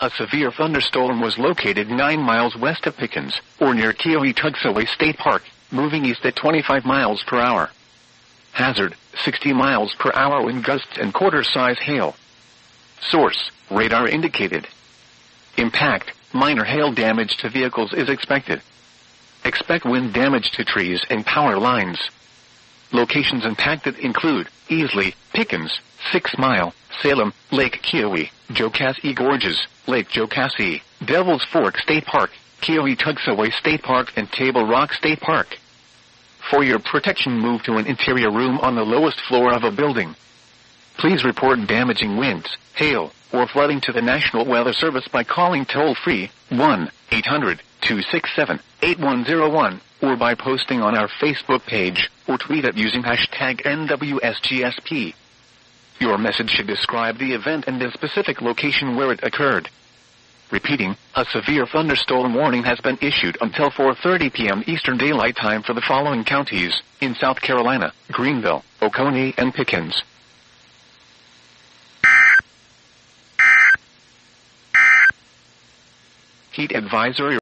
A severe thunderstorm was located 9 miles west of Pickens, or near Keowee-Tugsaway State Park, moving east at 25 miles per hour. Hazard, 60 miles per hour wind gusts and quarter-size hail. Source, radar indicated. Impact, minor hail damage to vehicles is expected. Expect wind damage to trees and power lines. Locations impacted include Easley, Pickens, 6 Mile, Salem, Lake Keowee, Jocassee Gorges, Lake Jocassee, Devil's Fork State Park, Keowee-Tugsaway State Park and Table Rock State Park. For your protection, move to an interior room on the lowest floor of a building. Please report damaging winds, hail, or flooding to the National Weather Service by calling toll-free 1-800-267-8101 or by posting on our Facebook page or tweet it using hashtag NWSGSP. Your message should describe the event and the specific location where it occurred. Repeating, a severe thunderstorm warning has been issued until 4:30 p.m. Eastern Daylight Time for the following counties in South Carolina: Greenville, Oconee, and Pickens. Heat advisory